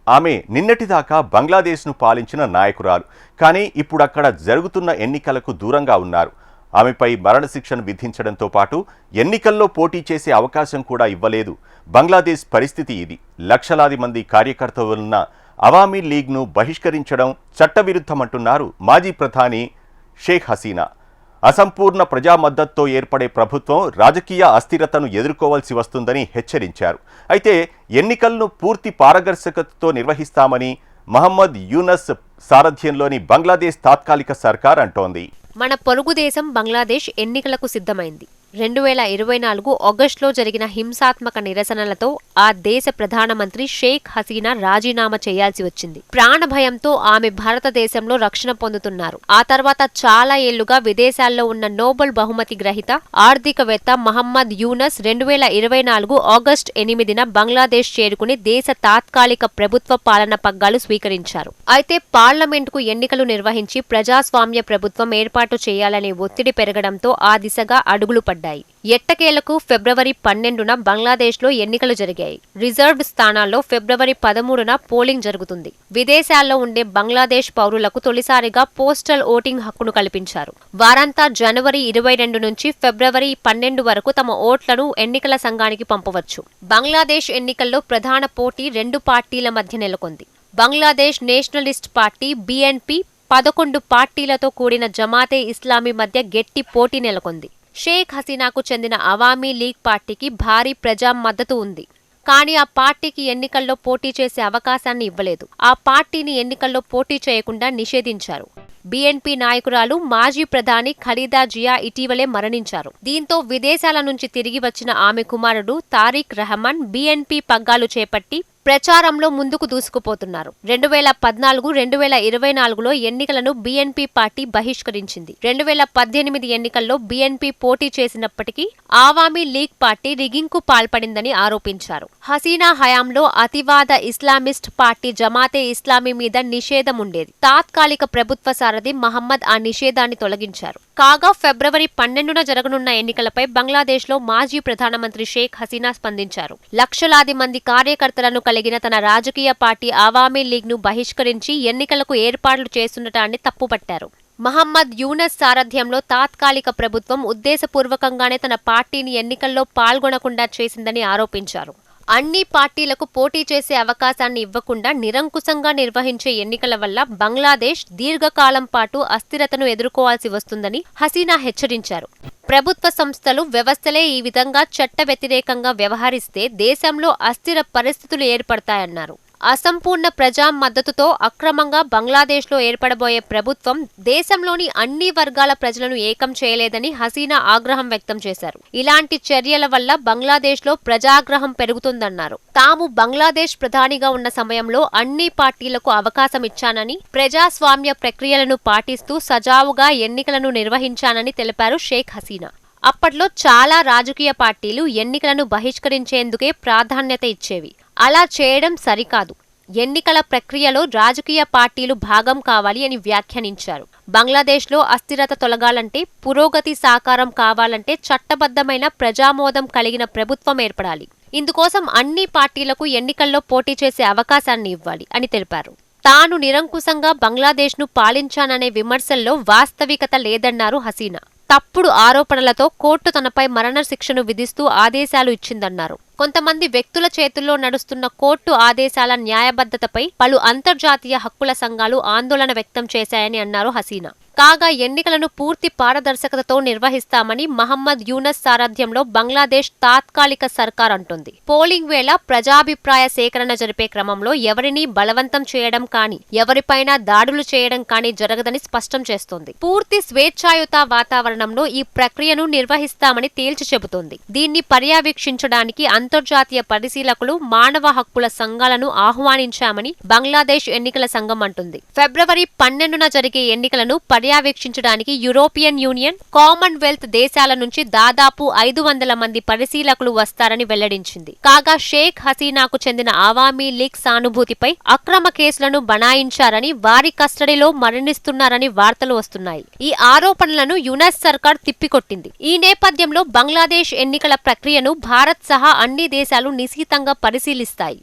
ఆమె నిన్నటిదాకా బంగ్లాదేశ్ను పాలించిన నాయకురాలు. కానీ ఇప్పుడు అక్కడ జరుగుతున్న ఎన్నికలకు దూరంగా ఉన్నారు. ఆమెపై మరణశిక్షను విధించడంతో పాటు ఎన్నికల్లో పోటీ చేసే అవకాశం కూడా ఇవ్వలేదు. బంగ్లాదేశ్ పరిస్థితి ఇది. లక్షలాది మంది కార్యకర్తలున్న అవామీ లీగ్ను బహిష్కరించడం చట్టవిరుద్ధమంటున్నారు మాజీ ప్రధాని షేక్ హసీనా. అసంపూర్ణ ప్రజా మద్దతుతో ఏర్పడే ప్రభుత్వం రాజకీయ అస్థిరతను ఎదుర్కోవాల్సి వస్తుందని హెచ్చరించారు. అయితే ఎన్నికలను పూర్తి పారదర్శకతతో నిర్వహిస్తామని మహమ్మద్ యూనస్ సారథ్యంలోని బంగ్లాదేశ్ తాత్కాలిక సర్కార్ అంటోంది. మన పొరుగు దేశం బంగ్లాదేశ్ ఎన్నికలకు సిద్ధమైంది. 2024 ఆగస్టులో జరిగిన హింసాత్మక నిరసనలతో ఆ దేశ ప్రధానమంత్రి షేక్ హసీనా రాజీనామా చేయాల్సి వచ్చింది. ప్రాణభయంతో ఆమె భారతదేశంలో రక్షణ పొందుతున్నారు. ఆ తర్వాత చాలా ఏళ్లుగా విదేశాల్లో ఉన్న నోబెల్ బహుమతి గ్రహీత ఆర్థికవేత్త మహమ్మద్ యూనస్ 2024 ఆగస్టు 8న బంగ్లాదేశ్ చేరుకుని దేశ తాత్కాలిక ప్రభుత్వ పాలన పగ్గాలు స్వీకరించారు. అయితే పార్లమెంటుకు ఎన్నికలు నిర్వహించి ప్రజాస్వామ్య ప్రభుత్వం ఏర్పాటు చేయాలనే ఒత్తిడి పెరగడంతో ఆ దిశగా అడుగులు పడ్డాయి. ఎట్టకేలకు ఫిబ్రవరి 12న బంగ్లాదేశ్లో ఎన్నికలు జరిగాయి. రిజర్వ్డ్ స్థానాల్లో ఫిబ్రవరి 13న పోలింగ్ జరుగుతుంది. విదేశాల్లో ఉండే బంగ్లాదేశ్ పౌరులకు తొలిసారిగా పోస్టల్ ఓటింగ్ హక్కును కల్పించారు. వారంతా జనవరి 22 నుంచి ఫిబ్రవరి 12 వరకు తమ ఓట్లను ఎన్నికల సంఘానికి పంపవచ్చు. బంగ్లాదేశ్ ఎన్నికల్లో ప్రధాన పోటీ రెండు పార్టీల మధ్య నెలకొంది. బంగ్లాదేశ్ నేషనలిస్ట్ పార్టీ BNP 11 పార్టీలతో కూడిన జమాతే ఇస్లామీ మధ్య గట్టి పోటీ నెలకొంది. షేక్ హసీనాకు చెందిన అవామీ లీగ్ పార్టీకి భారీ ప్రజా మద్దతు ఉంది. కానీ ఆ పార్టీకి ఎన్నికల్లో పోటీ చేసే అవకాశాన్ని ఇవ్వలేదు. ఆ పార్టీని ఎన్నికల్లో పోటీ చేయకుండా నిషేధించారు. BNP నాయకురాలు మాజీ ప్రధాని ఖలీదా జియా ఇటీవలే మరణించారు. దీంతో విదేశాల నుంచి తిరిగి వచ్చిన ఆమె కుమారుడు తారిక్ రహమాన్ BNP పగ్గాలు చేపట్టి ప్రచారంలో ముందుకు దూసుకుపోతున్నారు. 2014, 2024లో ఎన్నికలను BNP పార్టీ బహిష్కరించింది. 2018 ఎన్నికల్లో BNP పోటీ చేసినప్పటికీ అవామీ లీగ్ పార్టీ రిగింగ్కు పాల్పడిందని ఆరోపించారు. హసీనా హయాంలో అతివాద ఇస్లామిస్ట్ పార్టీ జమాతే ఇస్లామీ మీద నిషేధం ఉండేది. తాత్కాలిక ప్రభుత్వ సారథి మహమ్మద్ ఆ నిషేధాన్ని తొలగించారు. కాగా ఫిబ్రవరి 12న జరగనున్న ఎన్నికలపై బంగ్లాదేశ్లో మాజీ ప్రధానమంత్రి షేక్ హసీనా స్పందించారు. లక్షలాది మంది కార్యకర్తలను కలిగిన తన రాజకీయ పార్టీ అవామీ లీగ్ను బహిష్కరించి ఎన్నికలకు ఏర్పాట్లు చేస్తుండటాన్ని తప్పుపట్టారు. మహమ్మద్ యూనస్ సారథ్యంలో తాత్కాలిక ప్రభుత్వం ఉద్దేశపూర్వకంగానే తన పార్టీని ఎన్నికల్లో పాల్గొనకుండా చేసిందని ఆరోపించారు. అన్ని పార్టీలకు పోటీ చేసే అవకాశాన్ని ఇవ్వకుండా నిరంకుశంగా నిర్వహించే ఎన్నికల వల్ల బంగ్లాదేశ్ దీర్ఘకాలం పాటు అస్థిరతను ఎదుర్కోవాల్సి వస్తుందని హసీనా హెచ్చరించారు. ప్రభుత్వ సంస్థలు, వ్యవస్థలే ఈ విధంగా చట్ట వ్యతిరేకంగా వ్యవహరిస్తే దేశంలో అస్థిర పరిస్థితులు ఏర్పడతాయన్నారు. అసంపూర్ణ ప్రజా మద్దతుతో అక్రమంగా బంగ్లాదేశ్లో ఏర్పడబోయే ప్రభుత్వం దేశంలోని అన్ని వర్గాల ప్రజలను ఏకం చేయలేదని హసీనా ఆగ్రహం వ్యక్తం చేశారు. ఇలాంటి చర్యల వల్ల బంగ్లాదేశ్లో ప్రజాగ్రహం పెరుగుతుందన్నారు. తాము బంగ్లాదేశ్ ప్రధానిగా ఉన్న సమయంలో అన్ని పార్టీలకు అవకాశం ఇచ్చానని, ప్రజాస్వామ్య ప్రక్రియలను పాటిస్తూ సజావుగా ఎన్నికలను నిర్వహించానని తెలిపారు షేక్ హసీనా. అప్పట్లో చాలా రాజకీయ పార్టీలు ఎన్నికలను బహిష్కరించేందుకే ప్రాధాన్యత ఇచ్చేవి. అలా చేయడం సరికాదు. ఎన్నికల ప్రక్రియలో రాజకీయ పార్టీలు భాగం కావాలి అని వ్యాఖ్యానించారు. బంగ్లాదేశ్లో అస్థిరత తొలగాలంటే, పురోగతి సాకారం కావాలంటే చట్టబద్ధమైన ప్రజామోదం కలిగిన ప్రభుత్వం ఏర్పడాలి. ఇందుకోసం అన్ని పార్టీలకు ఎన్నికల్లో పోటీ చేసే అవకాశాన్ని ఇవ్వాలి అని తెలిపారు. తాను నిరంకుశంగా బంగ్లాదేశ్ను పాలించాననే విమర్శల్లో వాస్తవికత లేదన్నారు హసీనా. తప్పుడు ఆరోపణలతో కోర్టు తనపై మరణ శిక్షను విధిస్తూ ఆదేశాలు ఇచ్చిందన్నారు. కొంతమంది వ్యక్తుల చేతుల్లో నడుస్తున్న కోర్టు ఆదేశాల న్యాయబద్ధతపై పలు అంతర్జాతీయ హక్కుల సంఘాలు ఆందోళన వ్యక్తం చేశాయని అన్నారు హసీనా. కాగా ఎన్నికలను పూర్తి పారదర్శకతతో నిర్వహిస్తామని మహమ్మద్ యూనస్ సారథ్యంలో బంగ్లాదేశ్ తాత్కాలిక సర్కార్ అంటుంది. పోలింగ్ వేళ ప్రజాభిప్రాయ సేకరణ జరిపే క్రమంలో ఎవరినీ బలవంతం చేయడం కానీ, ఎవరిపైనా దాడులు చేయడం కానీ జరగదని స్పష్టం చేస్తోంది. పూర్తి స్వేచ్ఛాయుత వాతావరణంలో ఈ ప్రక్రియను నిర్వహిస్తామని తేల్చి చెబుతోంది. దీన్ని పర్యవేక్షించడానికి అంతర్జాతీయ పరిశీలకులు, మానవ హక్కుల సంఘాలను ఆహ్వానించామని బంగ్లాదేశ్ ఎన్నికల సంఘం అంటుంది. ఫిబ్రవరి 12న జరిగే ఎన్నికలను పర్యవేక్షించడానికి యూరోపియన్ యూనియన్, కామన్వెల్త్ దేశాల నుంచి దాదాపు 500 మంది పరిశీలకులు వస్తారని వెల్లడించింది. కాగా షేక్ హసీనాకు చెందిన అవామీ లీగ్ సానుభూతిపై అక్రమ కేసులను బనాయించారని, వారి కస్టడీలో మరణిస్తున్నారని వార్తలు వస్తున్నాయి. ఈ ఆరోపణలను యునస్ సర్కార్ తిప్పికొట్టింది. ఈ నేపథ్యంలో బంగ్లాదేశ్ ఎన్నికల ప్రక్రియను భారత్ సహా అన్ని దేశాలు నిశితంగా పరిశీలిస్తాయి.